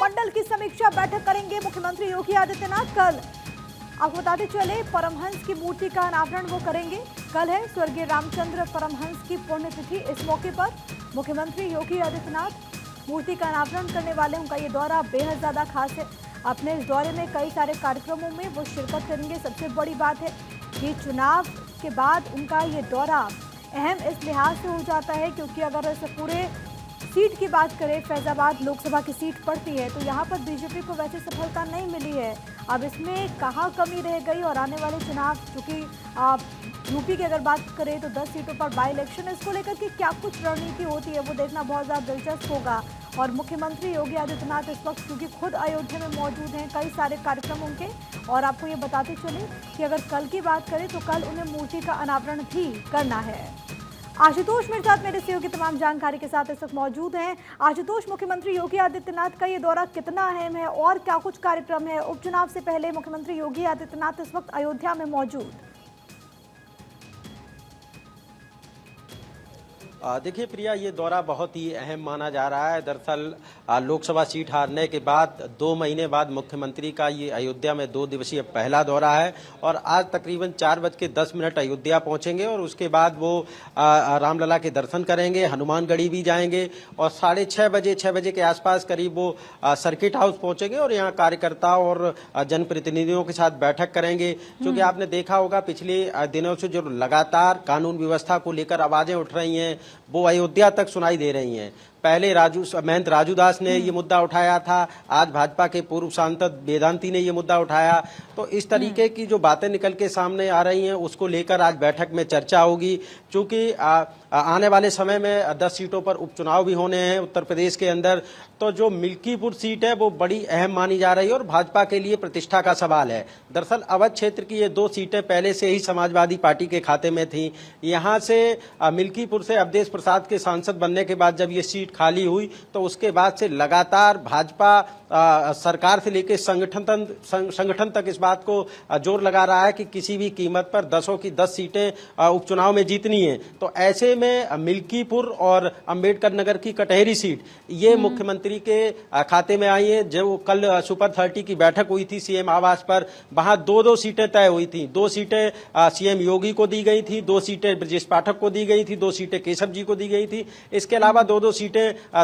मंडल की समीक्षा बैठक करेंगे मुख्यमंत्री योगी आदित्यनाथ कल। आपको बताते चले परमहंस की मूर्ति का अनावरण वो करेंगे। कल है स्वर्गीय रामचंद्र परमहंस की पुण्यतिथि। इस मौके पर मुख्यमंत्री योगी आदित्यनाथ मूर्ति का अनावरण करने वाले। उनका ये दौरा बेहद ज्यादा खास है। अपने इस दौरे में कई सारे कार्यक्रमों में वो शिरकत करेंगे। सबसे बड़ी बात है कि चुनाव के बाद उनका ये दौरा अहम इस लिहाज से हो जाता है क्योंकि अगर इस पूरे सीट की बात करें, फैजाबाद लोकसभा की सीट पड़ती है तो यहाँ पर बीजेपी को वैसे सफलता नहीं मिली है। अब इसमें कहाँ कमी रह गई और आने वाले चुनाव, चूंकि यूपी की अगर बात करें तो 10 सीटों पर बाई इलेक्शन, इसको लेकर के क्या कुछ रणनीति होती है वो देखना बहुत ज़्यादा दिलचस्प होगा। और मुख्यमंत्री योगी आदित्यनाथ इस वक्त क्योंकि खुद अयोध्या में मौजूद हैं, कई सारे कार्यक्रम उनके। और आपको ये बताते चले कि अगर कल की बात करें तो कल उन्हें मूर्ति का अनावरण भी करना है। आशुतोष मेरे साथ मेरे सहयोगी तमाम जानकारी के साथ इस वक्त मौजूद हैं। आशुतोष, मुख्यमंत्री योगी आदित्यनाथ का ये दौरा कितना अहम है और क्या कुछ कार्यक्रम है? उपचुनाव से पहले मुख्यमंत्री योगी आदित्यनाथ इस वक्त अयोध्या में मौजूद। देखिए प्रिया, ये दौरा बहुत ही अहम माना जा रहा है। दरअसल लोकसभा सीट हारने के बाद 2 महीने बाद मुख्यमंत्री का ये अयोध्या में 2 दिवसीय पहला दौरा है और आज तकरीबन 4:10 अयोध्या पहुंचेंगे और उसके बाद वो रामलला के दर्शन करेंगे, हनुमानगढ़ी भी जाएंगे और 6:30 बजे के आसपास करीब वो सर्किट हाउस पहुंचेंगे और यहाँ कार्यकर्ताओं और जनप्रतिनिधियों के साथ बैठक करेंगे। क्योंकि आपने देखा होगा पिछले दिनों से जो लगातार कानून व्यवस्था को लेकर आवाजें उठ रही हैं वो अयोध्या तक सुनाई दे रही हैं। पहले महंत राजू दास ने ये मुद्दा उठाया था, आज भाजपा के पूर्व सांसद वेदांती ने ये मुद्दा उठाया। तो इस तरीके की जो बातें निकल के सामने आ रही हैं उसको लेकर आज बैठक में चर्चा होगी। क्योंकि आने वाले समय में 10 सीटों पर उपचुनाव भी होने हैं उत्तर प्रदेश के अंदर। तो जो मिल्कीपुर सीट है वो बड़ी अहम मानी जा रही है और भाजपा के लिए प्रतिष्ठा का सवाल है। दरअसल अवध क्षेत्र की ये 2 सीटें पहले से ही समाजवादी पार्टी के खाते में थी। यहाँ से मिल्कीपुर से अवधेश प्रसाद के सांसद बनने के बाद जब ये सीट खाली हुई तो उसके बाद से लगातार भाजपा सरकार से लेकर संगठन तक इस बात को जोर लगा रहा है कि किसी भी कीमत पर 10 की 10 सीटें उपचुनाव में जीतनी है। तो ऐसे में मिल्कीपुर और अंबेडकर नगर की कटहरी सीट ये मुख्यमंत्री के खाते में आई है। जो कल सुपर 30 की बैठक हुई थी सीएम आवास पर, वहां 2-2 सीटें तय हुई थी। 2 सीटें सीएम योगी को दी गई थी, 2 सीटें ब्रजेश पाठक को दी गई थी, 2 सीटें केशव जी को दी गई थी। इसके अलावा 2-2 सीटें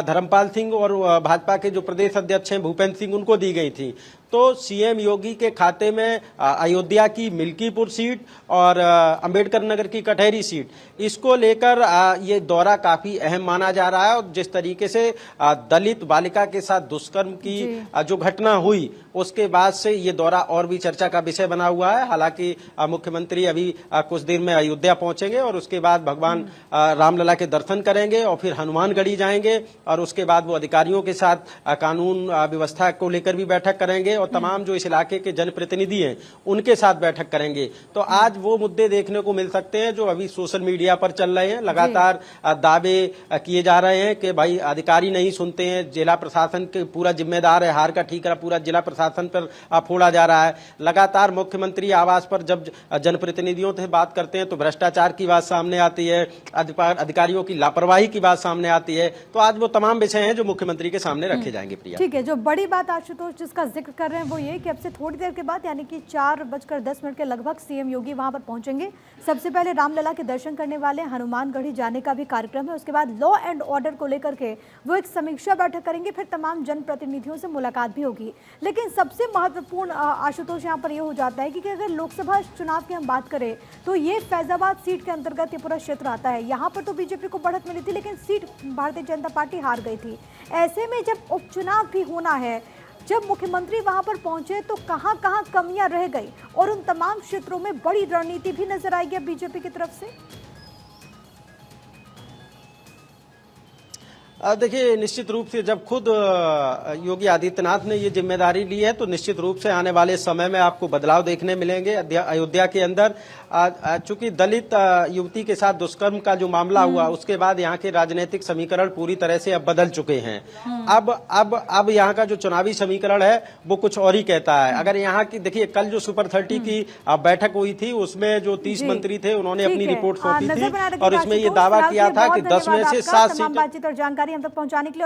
धर्मपाल सिंह और भाजपा के जो प्रदेश अध्यक्ष हैं भूपेंद्र सिंह उनको दी गई थी। तो सीएम योगी के खाते में अयोध्या की मिल्कीपुर सीट और अंबेडकर नगर की कटहरी सीट, इसको लेकर ये दौरा काफी अहम माना जा रहा है। और जिस तरीके से दलित बालिका के साथ दुष्कर्म की जो घटना हुई उसके बाद से ये दौरा और भी चर्चा का विषय बना हुआ है। हालांकि मुख्यमंत्री अभी कुछ देर में अयोध्या पहुंचेंगे और उसके बाद भगवान रामलला के दर्शन करेंगे और फिर हनुमानगढ़ी जाएंगे और उसके बाद वो अधिकारियों के साथ कानून व्यवस्था को लेकर भी बैठक करेंगे और तमाम जो इस इलाके के जनप्रतिनिधि हैं उनके साथ बैठक करेंगे। तो आज वो मुद्दे देखने को मिल सकते हैं जो अभी सोशल मीडिया पर चल रहे हैं। लगातार दावे किए जा रहे हैं कि भाई अधिकारी नहीं सुनते हैं, जिला प्रशासन के पूरा जिम्मेदार है, हार का ठीकरा पूरा जिला प्रशासन पर फोड़ा जा रहा है। लगातार मुख्यमंत्री आवास पर जब जनप्रतिनिधियों से बात करते हैं तो भ्रष्टाचार की बात सामने आती है, अधिकारियों की लापरवाही की बात सामने आती है। तो आज वो तमाम विषय हैं जो मुख्यमंत्री के सामने रखे जाएंगे। प्रिया, ठीक है, जो बड़ी बात आशुतोष जिसका जिक्र कर रहे हैं वो ये कि अब से थोड़ी देर के बाद यानी कि 4:10 के लगभग सीएम योगी वहां पर पहुंचेंगे। सबसे पहले रामलला के दर्शन करने वाले, हनुमानगढ़ी जाने का भी कार्यक्रम है। उसके बाद लॉ एंड ऑर्डर को लेकर के वो एक समीक्षा बैठक करेंगे, फिर तमाम जनप्रतिनिधियों से मुलाकात भी होगी। लेकिन सबसे महत्वपूर्ण आशुतोष यहाँ पर यह हो जाता है कि अगर लोकसभा चुनाव की हम बात करें तो ये फैजाबाद सीट के अंतर्गत ये पूरा क्षेत्र आता है। यहाँ पर तो बीजेपी को बढ़त मिली थी लेकिन सीट भारतीय जनता पार्टी हार गई थी। ऐसे में जब उपचुनाव भी होना है, जब मुख्यमंत्री वहां पर पहुंचे तो कहां कहां कमियां रह गई और उन तमाम क्षेत्रों में बड़ी रणनीति भी नजर आएगी बीजेपी की तरफ से। देखिए, निश्चित रूप से जब खुद योगी आदित्यनाथ ने ये जिम्मेदारी ली है तो निश्चित रूप से आने वाले समय में आपको बदलाव देखने मिलेंगे अयोध्या के अंदर। चूंकि दलित युवती के साथ दुष्कर्म का जो मामला हुआ उसके बाद यहाँ के राजनीतिक समीकरण पूरी तरह से अब बदल चुके हैं। अब यहाँ का जो चुनावी समीकरण है वो कुछ और ही कहता है। अगर यहाँ की देखिए, कल जो सुपर 30 की बैठक हुई थी उसमें जो 30 मंत्री थे उन्होंने अपनी रिपोर्ट सौंपी थी और इसमें ये दावा किया था कि 10 में से 7 सीटें। बातचीत और जानकारी हम तक पहुंचाने के लिए